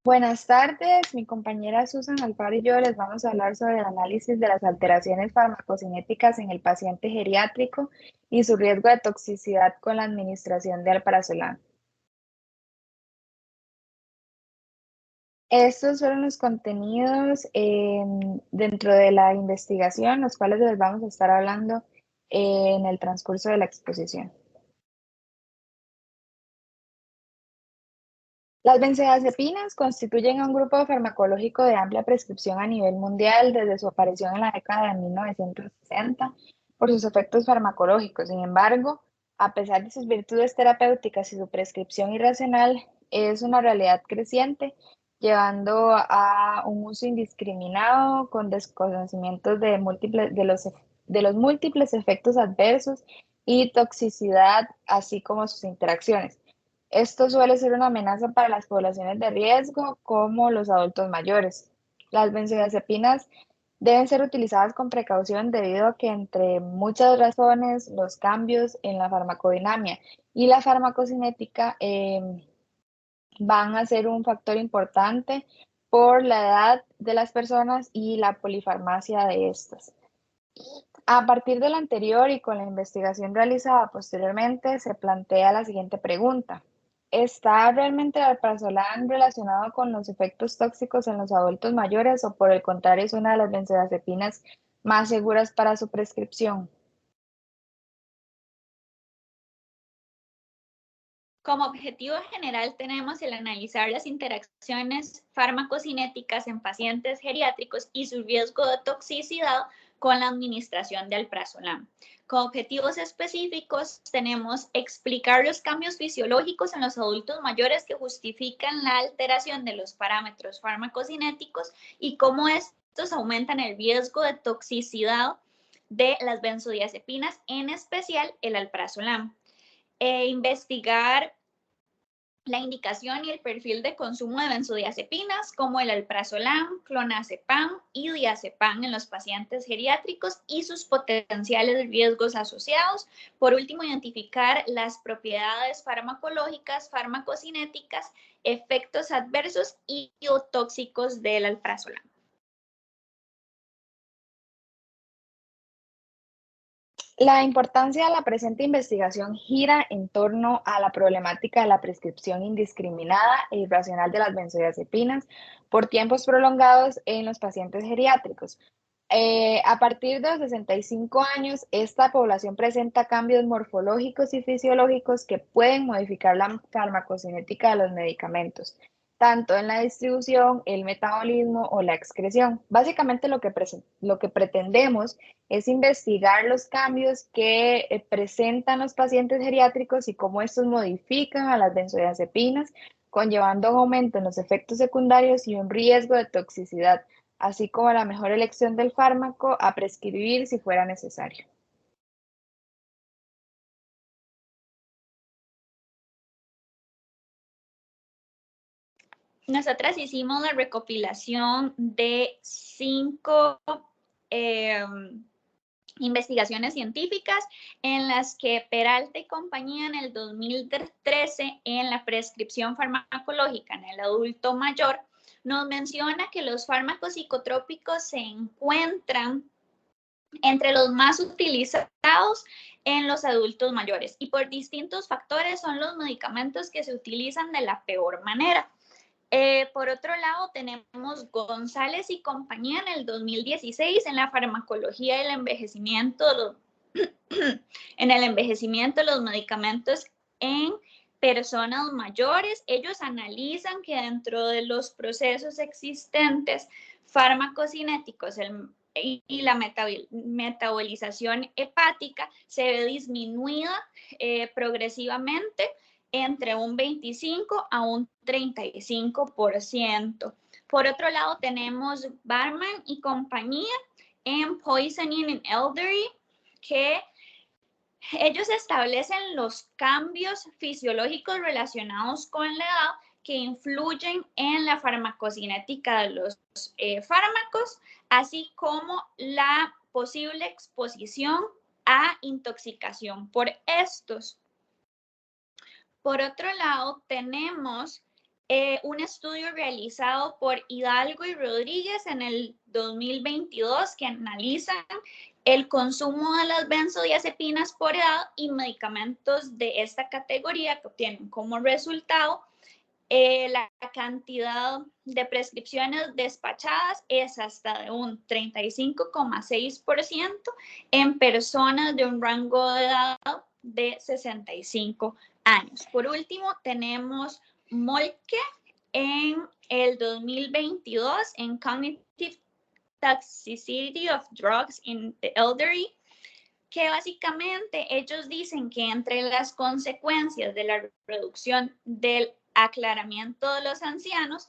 Buenas tardes, mi compañera Susan Alfaro y yo les vamos a hablar sobre el análisis de las alteraciones farmacocinéticas en el paciente geriátrico y su riesgo de toxicidad con la administración de alprazolam. Estos fueron los contenidos dentro de la investigación, los cuales les vamos a estar hablando en el transcurso de la exposición. Las benzodiazepinas constituyen un grupo farmacológico de amplia prescripción a nivel mundial desde su aparición en la década de 1960 por sus efectos farmacológicos. Sin embargo, a pesar de sus virtudes terapéuticas y su prescripción irracional, es una realidad creciente, llevando a un uso indiscriminado con desconocimientos de los múltiples efectos adversos y toxicidad, así como sus interacciones. Esto suele ser una amenaza para las poblaciones de riesgo, como los adultos mayores. Las benzodiazepinas deben ser utilizadas con precaución debido a que, entre muchas razones, los cambios en la farmacodinámica y la farmacocinética van a ser un factor importante por la edad de las personas y la polifarmacia de estas. A partir de lo anterior y con la investigación realizada posteriormente, se plantea la siguiente pregunta. ¿Está realmente el alprazolam relacionado con los efectos tóxicos en los adultos mayores o por el contrario es una de las benzodiazepinas más seguras para su prescripción? Como objetivo general tenemos el analizar las interacciones farmacocinéticas en pacientes geriátricos y su riesgo de toxicidad con la administración de alprazolam. Con objetivos específicos tenemos explicar los cambios fisiológicos en los adultos mayores que justifican la alteración de los parámetros farmacocinéticos y cómo estos aumentan el riesgo de toxicidad de las benzodiazepinas, en especial el alprazolam. Investigar la indicación y el perfil de consumo de benzodiazepinas como el alprazolam, clonazepam y diazepam en los pacientes geriátricos y sus potenciales riesgos asociados. Por último, identificar las propiedades farmacológicas, farmacocinéticas, efectos adversos y o tóxicos del alprazolam. La importancia de la presente investigación gira en torno a la problemática de la prescripción indiscriminada e irracional de las benzodiazepinas por tiempos prolongados en los pacientes geriátricos. A partir de los 65 años, esta población presenta cambios morfológicos y fisiológicos que pueden modificar la farmacocinética de los medicamentos, tanto en la distribución, el metabolismo o la excreción. Básicamente lo que pretendemos es investigar los cambios que presentan los pacientes geriátricos y cómo estos modifican a las benzodiazepinas, conllevando un aumento en los efectos secundarios y un riesgo de toxicidad, así como la mejor elección del fármaco a prescribir si fuera necesario. Nosotras hicimos la recopilación de 5 investigaciones científicas en las que Peralta y compañía en el 2013 en la prescripción farmacológica en el adulto mayor nos menciona que los fármacos psicotrópicos se encuentran entre los más utilizados en los adultos mayores y por distintos factores son los medicamentos que se utilizan de la peor manera. Por otro lado, tenemos González y compañía en el 2016 en la farmacología del envejecimiento, en el envejecimiento de los medicamentos en personas mayores. Ellos analizan que dentro de los procesos existentes farmacocinéticos y la metabolización hepática se ve disminuida progresivamente entre un 25 a un 35%. Por otro lado, tenemos Barman y compañía en Poisoning in Elderly, que ellos establecen los cambios fisiológicos relacionados con la edad que influyen en la farmacocinética de los fármacos, así como la posible exposición a intoxicación por estos. Por otro lado, tenemos un estudio realizado por Hidalgo y Rodríguez en el 2022 que analizan el consumo de las benzodiazepinas por edad y medicamentos de esta categoría que obtienen como resultado la cantidad de prescripciones despachadas es hasta de un 35,6% en personas de un rango de edad de 65 años. Por último, tenemos Moltke en el 2022 en Cognitive Toxicity of Drugs in the Elderly, que básicamente ellos dicen que entre las consecuencias de la reducción del aclaramiento de los ancianos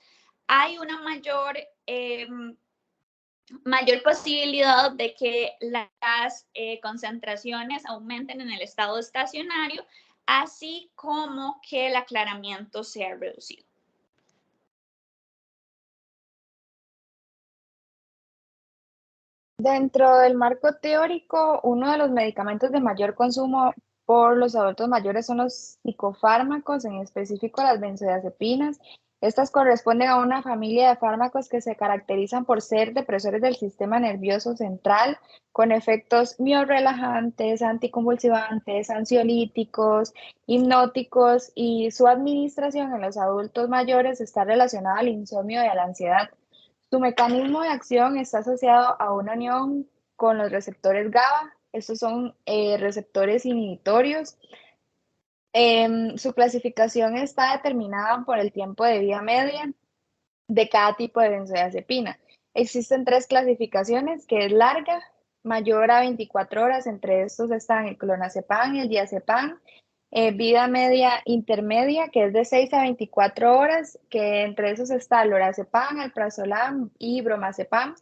hay una mayor posibilidad de que las concentraciones aumenten en el estado estacionario, así como que el aclaramiento sea reducido. Dentro del marco teórico, uno de los medicamentos de mayor consumo por los adultos mayores son los psicofármacos, en específico las benzodiazepinas. Estas corresponden a una familia de fármacos que se caracterizan por ser depresores del sistema nervioso central, con efectos miorrelajantes, anticonvulsivantes, ansiolíticos, hipnóticos, y su administración en los adultos mayores está relacionada al insomnio y a la ansiedad. Su mecanismo de acción está asociado a una unión con los receptores GABA. Estos son receptores inhibitorios. Su clasificación está determinada por el tiempo de vida media de cada tipo de benzodiazepina. Existen tres clasificaciones, que es larga, mayor a 24 horas. Entre estos están el clonazepam y el diazepam. Vida media intermedia, que es de 6 a 24 horas, que entre esos está el lorazepam, el prazolam y bromazepam.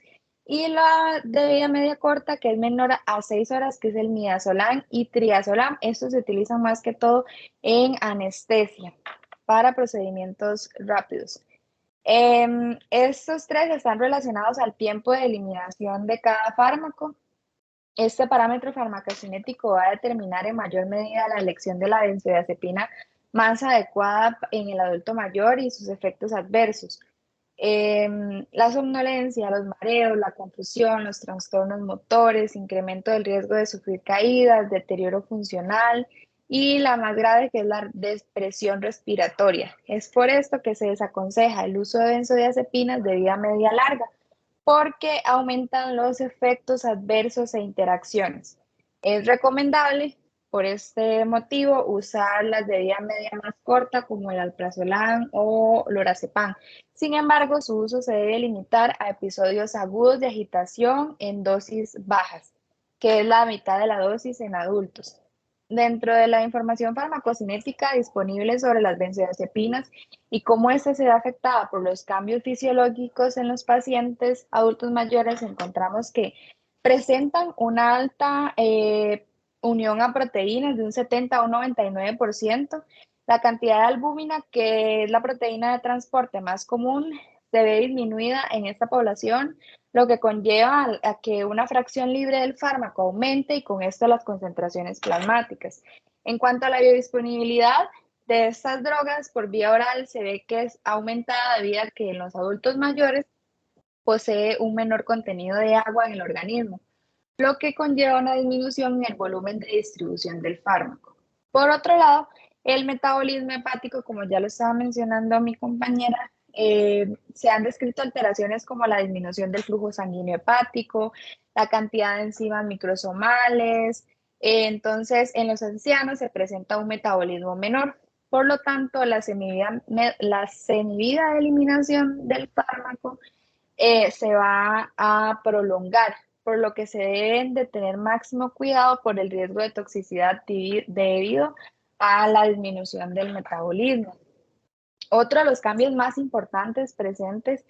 Y la de vida media corta, que es menor a 6 horas, que es el midazolam y triazolam. Estos se utilizan más que todo en anestesia para procedimientos rápidos. Estos tres están relacionados al tiempo de eliminación de cada fármaco. Este parámetro farmacocinético va a determinar en mayor medida la elección de la benzodiazepina más adecuada en el adulto mayor y sus efectos adversos. La somnolencia, los mareos, la confusión, los trastornos motores, incremento del riesgo de sufrir caídas, deterioro funcional y la más grave, que es la depresión respiratoria. Es por esto que se desaconseja el uso de benzodiazepinas de vida media larga, porque aumentan los efectos adversos e interacciones. Es recomendable, por este motivo, usar las de vida media más corta, como el alprazolam o lorazepam. Sin embargo, su uso se debe limitar a episodios agudos de agitación en dosis bajas, que es la mitad de la dosis en adultos. Dentro de la información farmacocinética disponible sobre las benzodiazepinas y cómo ésta se ve afectada por los cambios fisiológicos en los pacientes adultos mayores, encontramos que presentan una alta unión a proteínas de un 70 a un 99%. La cantidad de albúmina, que es la proteína de transporte más común, se ve disminuida en esta población, lo que conlleva a que una fracción libre del fármaco aumente y con esto las concentraciones plasmáticas. En cuanto a la biodisponibilidad de estas drogas por vía oral, se ve que es aumentada debido a que en los adultos mayores posee un menor contenido de agua en el organismo, lo que conlleva una disminución en el volumen de distribución del fármaco. Por otro lado, el metabolismo hepático, como ya lo estaba mencionando mi compañera, se han descrito alteraciones como la disminución del flujo sanguíneo hepático, la cantidad de enzimas microsomales. Entonces, en los ancianos se presenta un metabolismo menor. Por lo tanto, la semivida eliminación del fármaco se va a prolongar, por lo que se deben de tener máximo cuidado por el riesgo de toxicidad debido a la disminución del metabolismo. Otro de los cambios más importantes presentes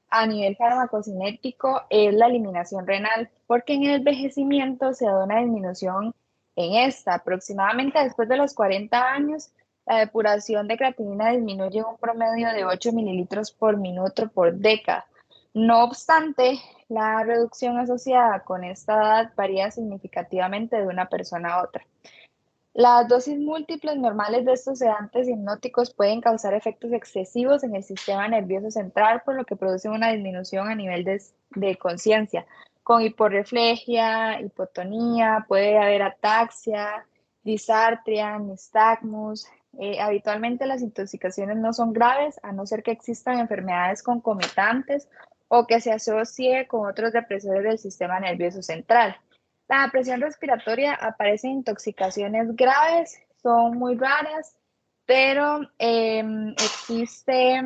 a nivel farmacocinético es la eliminación renal, porque en el envejecimiento se da una disminución en esta. Aproximadamente después de los 40 años, la depuración de creatinina disminuye en un promedio de 8 mililitros por minuto por década. No obstante, la reducción asociada con esta edad varía significativamente de una persona a otra. Las dosis múltiples normales de estos sedantes hipnóticos pueden causar efectos excesivos en el sistema nervioso central, por lo que producen una disminución a nivel de conciencia, con hiporreflejia, hipotonía, puede haber ataxia, disartria, nistagmus. Habitualmente las intoxicaciones no son graves, a no ser que existan enfermedades concomitantes o que se asocie con otros depresores del sistema nervioso central. La presión respiratoria aparece en intoxicaciones graves, son muy raras, pero existe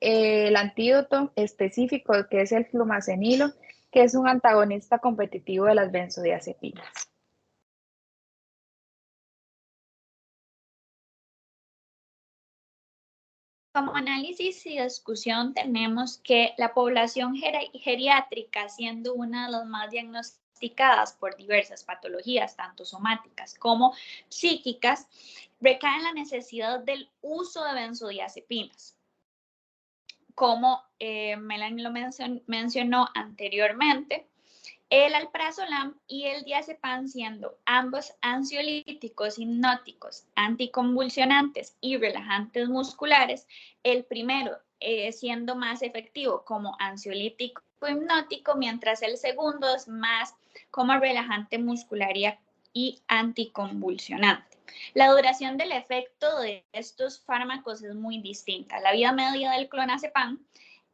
el antídoto específico que es el flumacenilo, que es un antagonista competitivo de las benzodiazepinas. Como análisis y discusión tenemos que la población geriátrica, siendo una de las más diagnosticadas por diversas patologías, tanto somáticas como psíquicas, recae en la necesidad del uso de benzodiazepinas. Como Melanie lo mencionó anteriormente, el alprazolam y el diazepam, siendo ambos ansiolíticos, hipnóticos, anticonvulsionantes y relajantes musculares, el primero siendo más efectivo como ansiolítico hipnótico, mientras el segundo es más como relajante muscular y anticonvulsionante. La duración del efecto de estos fármacos es muy distinta. La vida media del clonazepam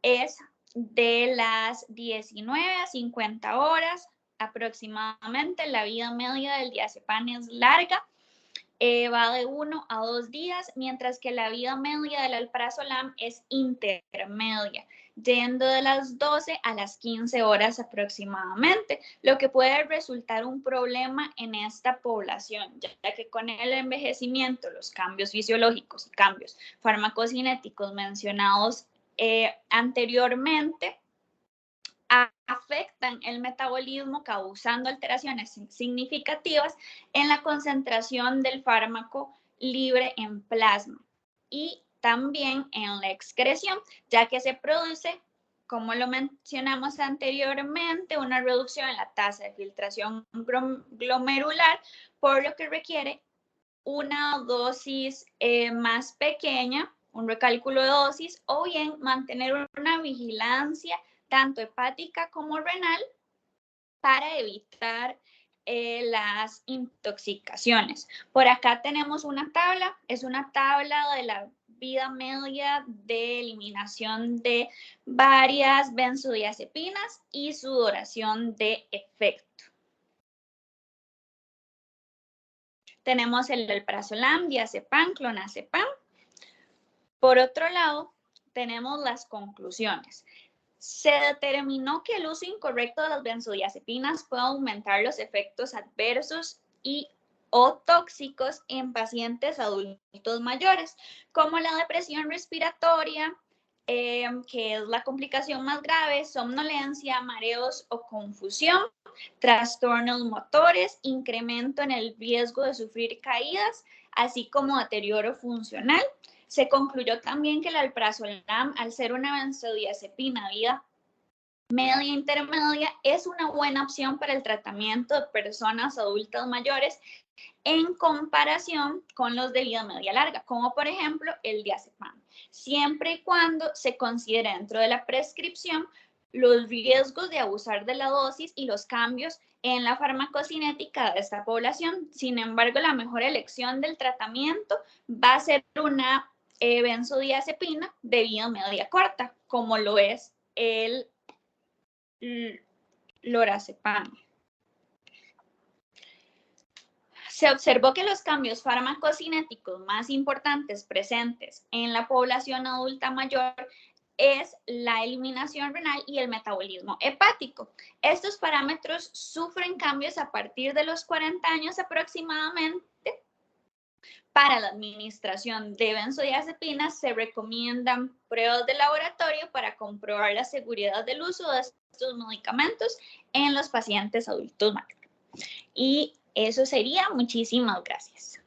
es de las 19 a 50 horas aproximadamente. La vida media del diazepam es larga, va de 1 a 2 días, mientras que la vida media del alprazolam es intermedia, yendo de las 12 a las 15 horas aproximadamente, lo que puede resultar un problema en esta población, ya que con el envejecimiento, los cambios fisiológicos y cambios farmacocinéticos mencionados anteriormente afectan el metabolismo, causando alteraciones significativas en la concentración del fármaco libre en plasma y también en la excreción, ya que se produce, como lo mencionamos anteriormente, una reducción en la tasa de filtración glomerular, por lo que requiere una dosis más pequeña, un recálculo de dosis, o bien mantener una vigilancia tanto hepática como renal para evitar las intoxicaciones. Por acá tenemos una tabla, es una tabla de la vida media de eliminación de varias benzodiazepinas y su duración de efecto. Tenemos el alprazolam, diazepam, clonazepam. Por otro lado, tenemos las conclusiones. Se determinó que el uso incorrecto de las benzodiazepinas puede aumentar los efectos adversos o tóxicos en pacientes adultos mayores, como la depresión respiratoria, que es la complicación más grave, somnolencia, mareos o confusión, trastornos motores, incremento en el riesgo de sufrir caídas, así como deterioro funcional. Se concluyó también que el alprazolam, al ser una benzodiazepina vida media intermedia, es una buena opción para el tratamiento de personas adultas mayores en comparación con los de vida media larga, como por ejemplo el diazepam, siempre y cuando se considere dentro de la prescripción los riesgos de abusar de la dosis y los cambios en la farmacocinética de esta población. Sin embargo, la mejor elección del tratamiento va a ser una benzodiazepina de vida media corta, como lo es el lorazepam. Se observó que los cambios farmacocinéticos más importantes presentes en la población adulta mayor es la eliminación renal y el metabolismo hepático. Estos parámetros sufren cambios a partir de los 40 años aproximadamente. Para la administración de benzodiazepinas se recomiendan pruebas de laboratorio para comprobar la seguridad del uso de estos medicamentos en los pacientes adultos mayores. Y eso sería. Muchísimas gracias.